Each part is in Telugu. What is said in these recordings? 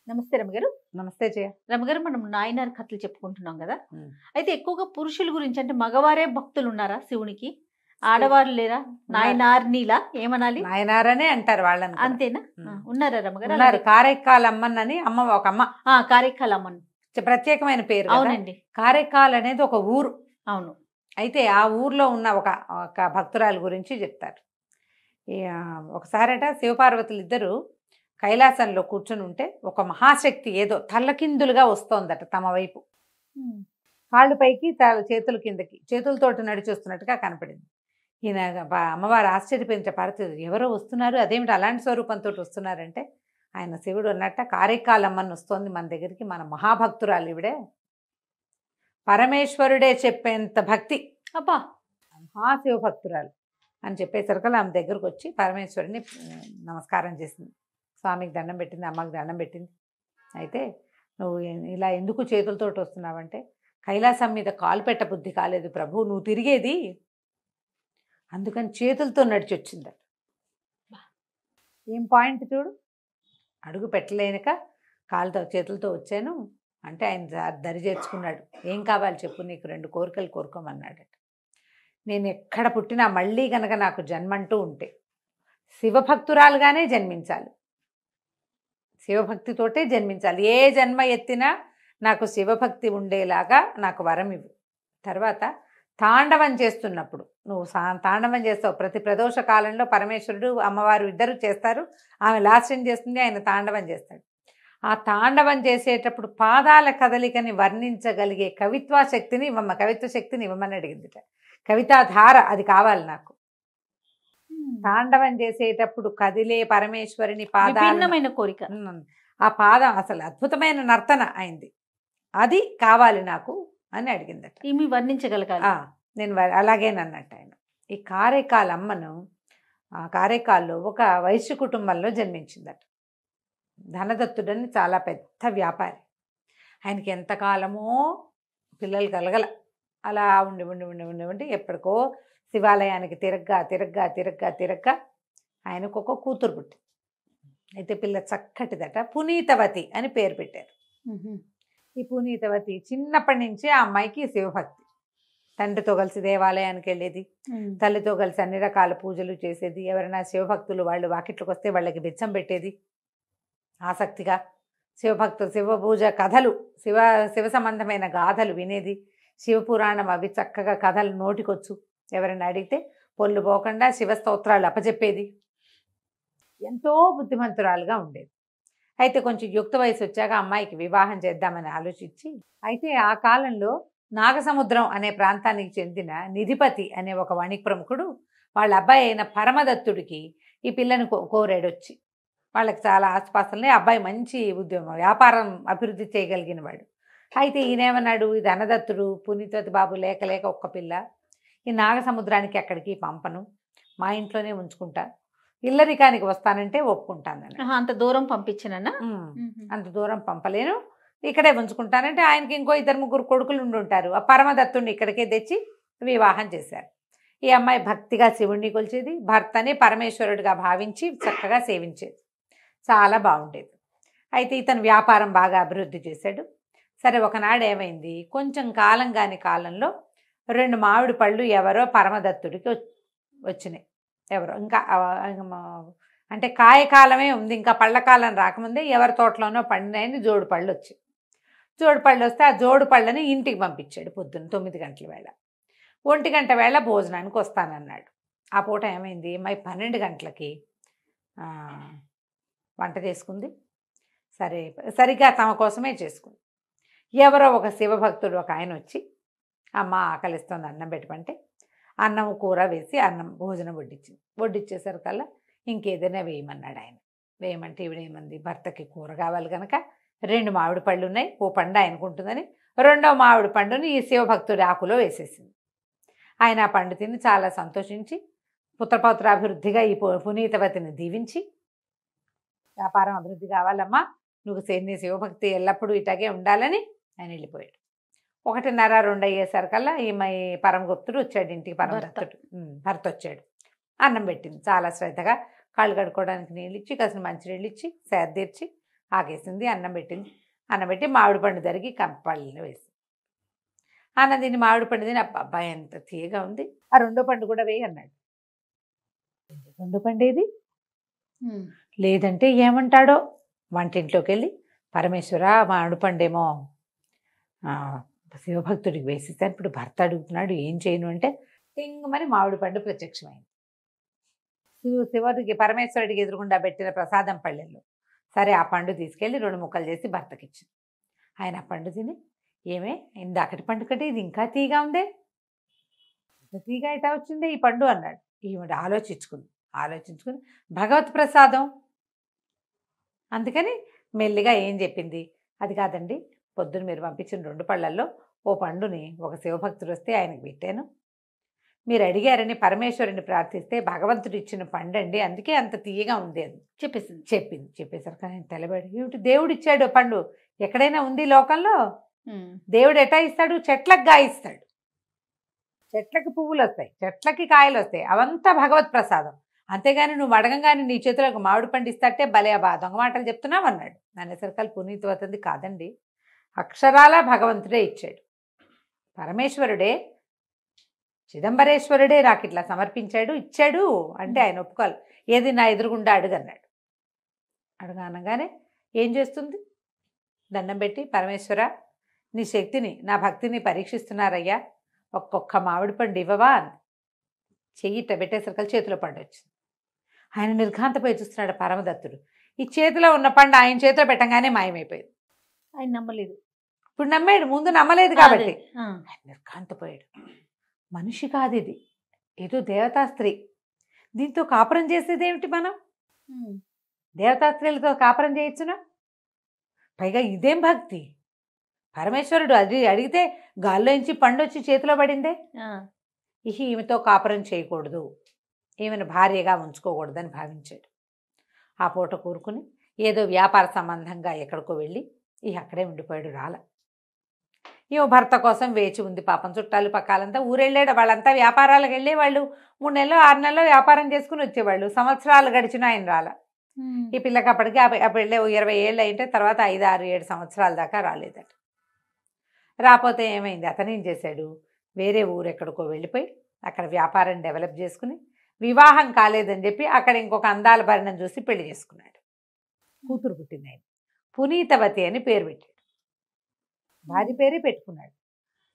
నమస్తే రమగారు. నమస్తే జయ. రమగారు, మనం నాయనార్ కథలు చెప్పుకుంటున్నాం కదా. ఉమ్. అయితే ఎక్కువగా పురుషుల గురించి, అంటే మగవారే భక్తులు ఉన్నారా శివునికి? ఆడవారు లేరా? నాయనార్నిలా ఏమనాలి? నాయనారనే అంటారు వాళ్ళని కూడా. అంతేనా? ఉమ్. ఉన్నారా రమగారు? ఉన్నారు. కారైక్కాల్ అమ్మన్నని అమ్మ, ఒక అమ్మ కారేకాలమ్మన్. ప్రత్యేకమైన పేరు కదా. అవునండి. కారైక్కాల్ అనేది ఒక ఊరు. అవును. అయితే ఆ ఊర్లో ఉన్న ఒక ఒక భక్తురాలు గురించి చెప్తారు. ఈ, ఒకసారట శివపార్వతులు ఇద్దరు కైలాసంలో కూర్చుని ఉంటే ఒక మహాశక్తి ఏదో తల్లకిందులుగా వస్తోందట తమ వైపు. కాళ్ళు పైకి చేతుల కిందకి, చేతులతోటి నడిచొస్తున్నట్టుగా కనపడింది. ఈయన అమ్మవారు ఆశ్చర్యపోయిన పార్వతి, ఎవరో వస్తున్నారు, అదేమిటి అలాంటి స్వరూపంతో వస్తున్నారంటే ఆయన శివుడు అన్నట్ట, కారైకాలమ్మని వస్తోంది మన దగ్గరికి, మన మహాభక్తురాలు ఇవిడే, పరమేశ్వరుడే చెప్పేంత భక్తి, అబ్బా, మహాశివ భక్తురాలు అని చెప్పేసరికల్లా ఆమె దగ్గరకు వచ్చి పరమేశ్వరుని నమస్కారం చేసింది. స్వామికి దండం పెట్టింది, అమ్మకి దండం పెట్టింది. అయితే నువ్వు ఇలా ఎందుకు చేతులతోటి వస్తున్నావంటే, కైలాసం మీద కాలు పెట్ట బుద్ధి కాలేదు ప్రభు, నువ్వు తిరిగేది, అందుకని చేతులతో నడిచి వచ్చిందట. ఏం పాయింట్ చూడు, అడుగు పెట్టలేనక కాలుతో చేతులతో వచ్చాను అంటే ఆయన దరి చేర్చుకున్నాడు. ఏం కావాలి చెప్పు, నీకు 2 కోరికలు కోరుకోమన్నాడట. నేను ఎక్కడ పుట్టినా మళ్ళీ గనక నాకు జన్మంటూ ఉంటే శివభక్తురాలుగానే జన్మించాలి, శివభక్తితోటే జన్మించాలి, ఏ జన్మ ఎత్తినా నాకు శివభక్తి ఉండేలాగా నాకు వరం ఇవ్వు. తర్వాత తాండవం చేస్తున్నప్పుడు, నువ్వు తాండవం చేస్తావు, ప్రతి ప్రదోష కాలంలో పరమేశ్వరుడు అమ్మవారు ఇద్దరు చేస్తారు, ఆమె లాస్యం చేస్తుంది, ఆయన తాండవం చేస్తాడు. ఆ తాండవం చేసేటప్పుడు పాదాల కదలికని వర్ణించగలిగే కవిత్వ శక్తిని ఇవ్వమని అడిగిందిట. కవితాధార అది కావాలి నాకు. తాండవం చేసేటప్పుడు కదిలే పరమేశ్వరుని భిన్నమైన కోరిక, ఆ పాదం అసలు అద్భుతమైన నర్తన అయింది, అది కావాలి నాకు అని అడిగిందట. ఈమె వర్ణించగలగాలి. నేను అలాగేనన్నట్టు ఆయన. ఈ కారైకాల్ అమ్మను, ఆ కారైకాల్లో ఒక వైశ్య కుటుంబంలో జన్మించిందట. ధనదత్తుడని చాలా పెద్ద వ్యాపారి. ఆయనకి ఎంతకాలమో పిల్లలు కలగల. అలా ఉండి ఉండి ఉండి ఉండి ఉండి ఎప్పటికో శివాలయానికి తిరగ్గా ఆయనకు ఒక కూతురు పుట్టింది. అయితే పిల్ల చక్కటిదట, పునీతవతి అని పేరు పెట్టారు. ఈ పునీతవతి చిన్నప్పటి నుంచి ఆ అమ్మాయికి శివభక్తి. తండ్రితో కలిసి దేవాలయానికి వెళ్ళేది, తల్లితో కలిసి అన్ని రకాల పూజలు చేసేది, ఎవరైనా శివభక్తులు వాళ్ళు వాకిట్లకు వస్తే వాళ్ళకి బిచ్చం పెట్టేది ఆసక్తిగా. శివభక్తులు శివ పూజ కథలు, శివ సంబంధమైన గాథలు వినేది, శివపురాణం అవి చక్కగా కథలు నోటికొచ్చు, ఎవరైనా అడిగితే పొల్లు పోకుండా శివస్తోత్రాలు అప్పచెప్పేది, ఎంతో బుద్ధిమంతురాలుగా ఉండేది. అయితే కొంచెం యుక్త వయసు వచ్చాక అమ్మాయికి వివాహం చేద్దామని ఆలోచించి, అయితే ఆ కాలంలో నాగసముద్రం అనే ప్రాంతానికి చెందిన నిధిపతి అనే ఒక వణిక ప్రముఖుడు వాళ్ళ అబ్బాయి అయిన పరమదత్తుడికి ఈ పిల్లని కోరాడొచ్చి. వాళ్ళకి చాలా ఆస్పాసల్ని, అబ్బాయి మంచి ఉద్యోగం వ్యాపారం అభివృద్ధి చేయగలిగిన వాడు. అయితే ఈయనేమన్నాడు, ఇది ధనదత్తుడు పునీతవతి బాబు లేక ఒక్క పిల్ల, ఈ నాగసముద్రానికి ఎక్కడికి పంపను, మా ఇంట్లోనే ఉంచుకుంటా, ఇల్లరికానికి వస్తానంటే ఒప్పుకుంటానని. అంత దూరం పంపించానన్నా? అంత దూరం పంపలేను, ఇక్కడే ఉంచుకుంటానంటే ఆయనకి ఇంకో 2-3 కొడుకులు ఉండుంటారు. ఆ పరమదత్తుడిని ఇక్కడికే తెచ్చి వివాహం చేశారు. ఈ అమ్మాయి భక్తిగా శివుణ్ణి కొలిచేది, భర్తని పరమేశ్వరుడిగా భావించి చక్కగా సేవించేది, చాలా బాగుండేది. అయితే ఇతను వ్యాపారం బాగా అభివృద్ధి చేశాడు. సరే, ఒకనాడు ఏమైంది, కొంచెం కాలంలో 2 మామిడి పళ్ళు ఎవరో పరమదత్తుడికి వచ్చినాయి. ఎవరో ఇంకా అంటే కాయకాలమే ఉంది, ఇంకా పళ్ళకాలం రాకముందే ఎవరి తోటలోనో పండినాయని జోడు పళ్ళు వచ్చాయి. జోడు పళ్ళు వస్తే ఆ జోడు పళ్ళని ఇంటికి పంపించాడు. పొద్దున్న 9 గంటల వేళ, 1 గంట వేళ భోజనానికి వస్తానన్నాడు. ఆ పూట ఏమైంది, మై 12 గంటలకి వంట చేసుకుంది. సరిగ్గా తమ కోసమే చేసుకుంది. ఎవరో ఒక శివభక్తుడు ఒక ఆయన వచ్చి, అమ్మ ఆకలిస్తుంది అన్నం పెట్టమంటే అన్నం కూర వేసి భోజనం వడ్డించేసరికల్లా ఇంకేదైనా వేయమన్నాడు ఆయన. వేయమంటే ఇవిడేమంది, భర్తకి కూర కావాలి కనుక 2 మామిడి పళ్ళు ఉన్నాయి, ఓ పండు ఆయనకుంటుందని 2వ మామిడి పండుని ఈ శివభక్తుడి ఆకులో వేసేసింది. ఆయన ఆ పండు తిని చాలా సంతోషించి పుత్రపౌత్రాభివృద్ధిగా ఈ పునీతవతిని దీవించి, వ్యాపారం అభివృద్ధి కావాలమ్మా, నువ్వు నీ శివభక్తి ఎల్లప్పుడూ ఇటాగే ఉండాలని ఆయన వెళ్ళిపోయాడు. 1:30-2 అయ్యేసరికల్లా ఈ పరమగుప్తుడు వచ్చాడు ఇంటికి. పరమదత్తుడు భర్త వచ్చాడు. అన్నం పెట్టింది చాలా శ్రద్ధగా, కాళ్ళు కడుక్కోవడానికి నీళ్ళు ఇచ్చి, కాసిన మంచినీళ్ళు ఇచ్చి, సేద తీర్చి ఆగేసింది. అన్నం పెట్టింది. అన్నం పెట్టి మామిడి పండు తరిగి పళ్ళలో వేసి అన్నం తిని మామిడి పండు తిని అబ్బా ఎంత తీయగా ఉంది, ఆ రెండో పండు కూడా వేయి అన్నాడు. రెండో పండు ఏది లేదంటే ఏమంటాడో వంటింట్లోకి వెళ్ళి పరమేశ్వర మామిడి పండేమో శివభక్తుడికి వేసిస్తాను, ఇప్పుడు భర్త అడుగుతున్నాడు ఏం చేయను అంటే టింగమని మామిడి పండు ప్రత్యక్షమైంది శివుడికి పరమేశ్వరుడికి ఎదురుగుండా పెట్టిన ప్రసాదం పళ్ళెల్లో. సరే ఆ పండు తీసుకెళ్ళి 2 ముక్కలు చేసి భర్తకి ఇచ్చింది. ఆయన ఆ పండు తిని ఏమే ఇందాకటి పండు కంటే ఇది ఇంకా తీగా ఉందే, ఇంత తీగా ఎటా వచ్చిందే ఈ పండు అన్నాడు. ఈవిడ ఆలోచించుకుని భగవత్ ప్రసాదం అందుకని మెల్లిగా ఏం చెప్పింది, అది కాదండి పొద్దున మీరు పంపించిన 2 పళ్ళల్లో ఓ పండుని ఒక శివభక్తుడు వస్తే ఆయనకి పెట్టాను, మీరు అడిగారని పరమేశ్వరుని ప్రార్థిస్తే భగవంతుడు ఇచ్చిన పండండి, అందుకే అంత తీయగా ఉంది అని చెప్పేసరికి ఆయన తెలబడి ఏమిటి దేవుడు ఇచ్చాడు పండు, ఎక్కడైనా ఉంది లోకంలో? దేవుడు ఎటా ఇస్తాడు? చెట్లకు గాయిస్తాడు, చెట్లకి పువ్వులు వస్తాయి, చెట్లకి కాయలు వస్తాయి, అవంతా భగవత్ ప్రసాదం. అంతేగాని నువ్వు అడగంగానే నీ చేతులకు మామిడి పండు ఇస్తాటే భలే దొంగ మాటలు చెప్తున్నావు అన్నాడు. అనేసరికల్ పునీతవతంది కాదండి, అక్షరాల భగవంతుడే ఇచ్చాడు, పరమేశ్వరుడే చిదంబరేశ్వరుడే నాకు ఇట్లా సమర్పించాడు ఇచ్చాడు అంటే ఆయన ఒప్పుకోవాలి. ఏది నా ఎదురుగుండా అడుగన్నాడు. అడగనగానే ఏం చేస్తుంది, దండం పెట్టి పరమేశ్వర నీ శక్తిని నా భక్తిని పరీక్షిస్తున్నారయ్యా, ఒక్కొక్క మామిడి పండు ఇవ్వవా అని చెయ్యిట పెట్టేసరికి చేతిలో పండు వచ్చింది. ఆయన నిర్ఘాంతపోయి చూస్తున్నాడు పరమదత్తుడు. ఈ చేతిలో ఉన్న పండు ఆయన చేతిలో పెట్టంగానే మాయమైపోయింది. ఆయన నమ్మలేదు. ఇప్పుడు నమ్మాడు, ముందు నమ్మలేదు కాబట్టి ఆయన నిర్ఘాంతపోయాడు. మనిషి కాదు ఇది, ఏదో దేవతా స్త్రీ, దీంతో కాపురం చేసేది ఏమిటి? మనం దేవతా స్త్రీలతో కాపురం చేయొచ్చునా? పైగా ఇదేం భక్తి, పరమేశ్వరుడు అది అడిగితే గాల్లోంచి పండు వచ్చి చేతిలో పడిందే. ఈమెతో కాపురం చేయకూడదు, ఈమెను భార్యగా ఉంచుకోకూడదని భావించాడు. ఆ పూట కూరుకుని ఏదో వ్యాపార సంబంధంగా ఎక్కడికో వెళ్ళి అక్కడే ఉండిపోయాడు. రాల ఈమె భర్త కోసం వేచి ఉంది. పాపం చుట్టాలు పక్కాలంతా ఊరెళ్ళాడు. వాళ్ళంతా వ్యాపారాలకు వెళ్ళేవాళ్ళు, 3 నెలలు 6 నెలలు వ్యాపారం చేసుకుని వచ్చేవాళ్ళు. సంవత్సరాలు గడిచినా ఆయన రాల. ఈ పిల్లకి అప్పటికి అప్పుడే 20 ఏళ్ళు అయితే తర్వాత 5, 6, 7 సంవత్సరాల దాకా రాలేదట. రాపోతే ఏమైంది, అతను ఏం చేశాడు, వేరే ఊరు ఎక్కడికో వెళ్ళిపోయి అక్కడ వ్యాపారం డెవలప్ చేసుకుని వివాహం కాలేదని చెప్పి అక్కడ ఇంకొక అందాల భరణం చూసి పెళ్లి చేసుకున్నాడు. కూతురు పుట్టింది. ఆయన పునీతవతి అని పేరు పెట్టాడు, భార్య పేరే పెట్టుకున్నాడు.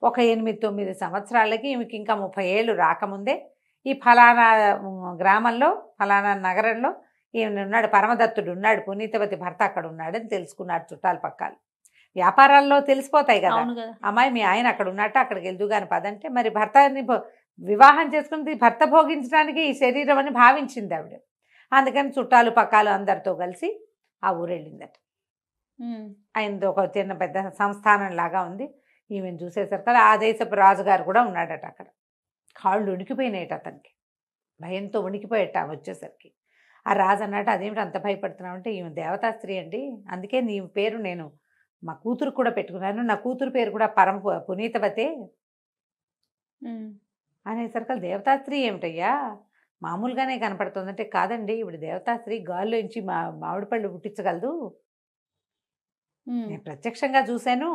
ఒక 8-9 సంవత్సరాలకి ఈమెకి ఇంకా 30 ఏళ్ళు రాకముందే ఈ ఫలానా గ్రామంలో ఫలానా నగరంలో ఈయన ఉన్నాడు, పరమదత్తుడు ఉన్నాడు, పునీతవతి భర్త అక్కడ ఉన్నాడని తెలుసుకున్నాడు. చుట్టాలు పక్కాలు వ్యాపారాల్లో తెలిసిపోతాయి కదా, అమ్మాయి మీ ఆయన అక్కడ ఉన్నట్టు అక్కడికి వెళ్దు కానీ పదంటే, మరి భర్తని వివాహం చేసుకుని భర్త భోగించడానికి ఈ శరీరం అని భావించింది ఆవిడ. అందుకని చుట్టాలు పక్కాలు అందరితో కలిసి ఆ ఊరు వెళ్ళిందట. ఆయనది ఒక చిన్న పెద్ద సంస్థానం లాగా ఉంది. ఈమెను చూసేసరికి ఆ దేశపు రాజుగారు కూడా ఉన్నాడట అక్కడ. కాళ్ళు వణికిపోయినాయట అతనికి, భయంతో వణికిపోయేట వచ్చేసరికి. ఆ రాజు అన్నట్టు అదేమిటి అంత భయపడుతున్నావు అంటే, ఈమె దేవతా స్త్రీ అండి, అందుకే నీ పేరు నేను మా కూతురు కూడా పెట్టుకున్నాను, నా కూతురు పేరు కూడా పునీతవతే అనేసరికి దేవతా స్త్రీ ఏమిటయ్యా మామూలుగానే కనపడుతుందంటే, కాదండి ఇప్పుడు దేవతా స్త్రీ గాల్లోంచి మామిడి పళ్ళు పుట్టించగలదు, నేను ప్రత్యక్షంగా చూశాను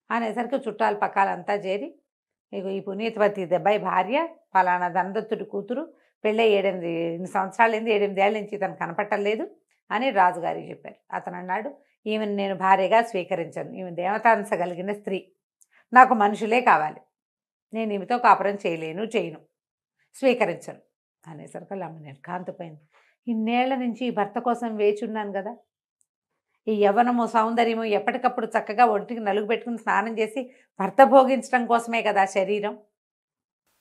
అనేసరికి చుట్టాలు పక్కాలంతా చేరి ఈ పునీతవతి దెబ్బాయి భార్య ఫలానా ధనదత్తుడి కూతురు పెళ్ళై 7 సంవత్సరాలు 8 ఏళ్ళ నుంచి తను కనపట్టలేదు అని రాజుగారికి చెప్పారు. అతను అన్నాడు, ఈమెను నేను భార్యగా స్వీకరించను, ఈమె దేవతాంశ కలిగిన స్త్రీ, నాకు మనుషులే కావాలి, నేను ఈమెతో కాపురం చేయను, స్వీకరించను అనేసరికి అమ్మ నిర్ఘాంతపోయింది. ఇన్నేళ్ల నుంచి ఈ భర్త కోసం వేచి ఉన్నాను కదా, ఈ యవ్వనము సౌందర్యము ఎప్పటికప్పుడు చక్కగా ఒంటికి నలుగు పెట్టుకుని స్నానం చేసి భర్త భోగించడం కోసమే కదా శరీరం,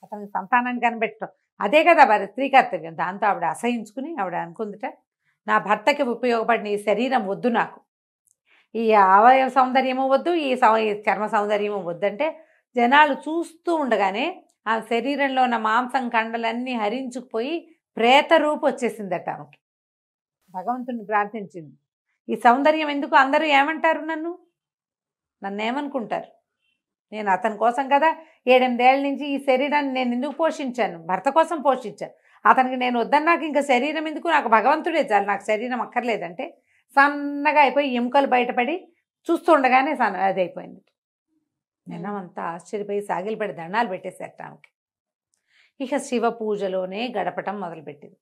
అతనికి సంతానాన్ని కనిపెట్టడం అదే కదా మరి స్త్రీ కర్తవ్యం. దాంతో ఆవిడ అసహించుకుని ఆవిడ అనుకుందిట, నా భర్తకి ఉపయోగపడిన ఈ శరీరం వద్దు, నాకు ఈ అవయవ సౌందర్యము వద్దు, ఈ చర్మ సౌందర్యము వద్దంటే జనాలు చూస్తూ ఉండగానే ఆ శరీరంలో ఉన్న మాంసం కండలన్నీ హరించుకుపోయి ప్రేత రూపు వచ్చేసిందట ఆమెకి. భగవంతుని ప్రార్థించింది, ఈ సౌందర్యం ఎందుకు, అందరూ ఏమంటారు, నన్ను ఏమనుకుంటారు, నేను అతని కోసం కదా 7-8 ఏళ్ళ నుంచి ఈ శరీరాన్ని నేను ఎందుకు పోషించాను, భర్త కోసం పోషించాను, అతనికి నేను వద్దన్నాక ఇంకా శరీరం ఎందుకు, నాకు భగవంతుడే చాలు, నాకు శరీరం అక్కర్లేదంటే సన్నగా అయిపోయి ఎముకలు బయటపడి చూస్తుండగానే అది అయిపోయింది. జనమంతా ఆశ్చర్యపోయి సాగిలపడి దండాలు పెట్టేశారట ఆమెకి. ఇక శివ పూజలోనే గడపటం మొదలుపెట్టింది.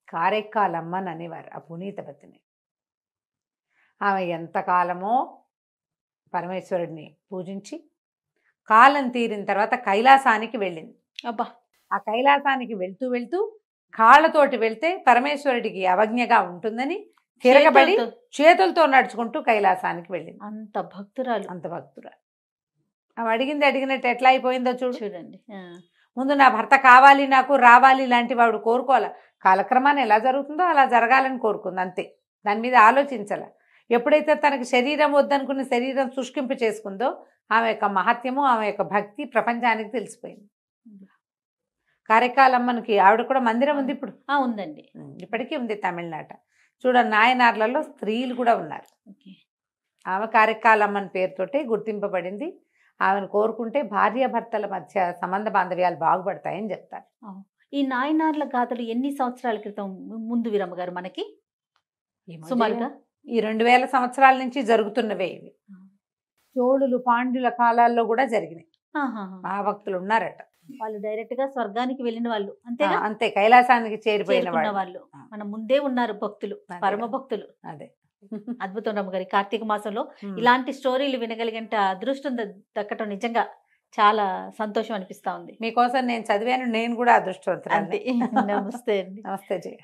కారెక్కాలమ్మని అనేవారు ఆ పునీతవతిని. ఆమె ఎంతకాలమో పరమేశ్వరుడిని పూజించి కాలం తీరిన తర్వాత కైలాసానికి వెళ్ళింది. అబ్బా, ఆ కైలాసానికి వెళ్తూ వెళ్తూ కాళ్ళతోటి వెళ్తే పరమేశ్వరుడికి అవజ్ఞగా ఉంటుందని తిరగబడి చేతులతో నడుచుకుంటూ కైలాసానికి వెళ్ళింది. అంత భక్తురాలు. అంత భక్తురాలు. ఆమె అడిగింది అడిగినట్టు ఎట్లా అయిపోయిందో చూడండి. ముందు నా భర్త కావాలి, నాకు రావాలి ఇలాంటి వాడు కోరుకోవాలి. కాలక్రమాన్ని ఎలా జరుగుతుందో అలా జరగాలని కోరుకుంది అంతే. దాని మీద ఆలోచించాల. ఎప్పుడైతే తనకి శరీరం వద్దనుకున్న శరీరం శుష్కింపు చేసుకుందో ఆమె యొక్క మహత్యము, ఆమె యొక్క భక్తి ప్రపంచానికి తెలిసిపోయింది. కారెక్కాలమ్మనికి ఆవిడ కూడా మందిరం ఉంది ఇప్పుడు. ఉందండి, ఇప్పటికీ ఉంది తమిళనాట. చూడండి, నాయనార్లలో స్త్రీలు కూడా ఉన్నారు. ఆమె కారెక్కాలమ్మని పేరుతోటే గుర్తింపబడింది. ఆమెను కోరుకుంటే భార్యాభర్తల మధ్య సంబంధ బాంధవ్యాలు బాగుపడతాయని చెప్తారు. ఈ నాయనార్ల గాథలు ఎన్ని సంవత్సరాల క్రితం ముందు వీరమ్మ గారు మనకి? సుమారుగా ఈ 2000 సంవత్సరాల నుంచి జరుగుతున్నవే ఇవి. చోళులు పాండ్యుల కాలాల్లో కూడా జరిగినాయి. ఆ భక్తులు ఉన్నారట. వాళ్ళు డైరెక్ట్ గా స్వర్గానికి వెళ్ళిన వాళ్ళు అంతేగా? అంతే, కైలాసానికి చేరిపోయిన వాళ్ళు మన ముందే ఉన్నారు భక్తులు, పరమ భక్తులు. అదే అద్భుతం రమ్మ గారి. కార్తీక మాసంలో ఇలాంటి స్టోరీలు వినగలిగేంత అదృష్టం దక్కటం నిజంగా చాలా సంతోషం అనిపిస్తా ఉంది. మీకోసం నేను చదివాను, నేను కూడా అదృష్టవంతురాలు. నమస్తే అండి. నమస్తే జయ.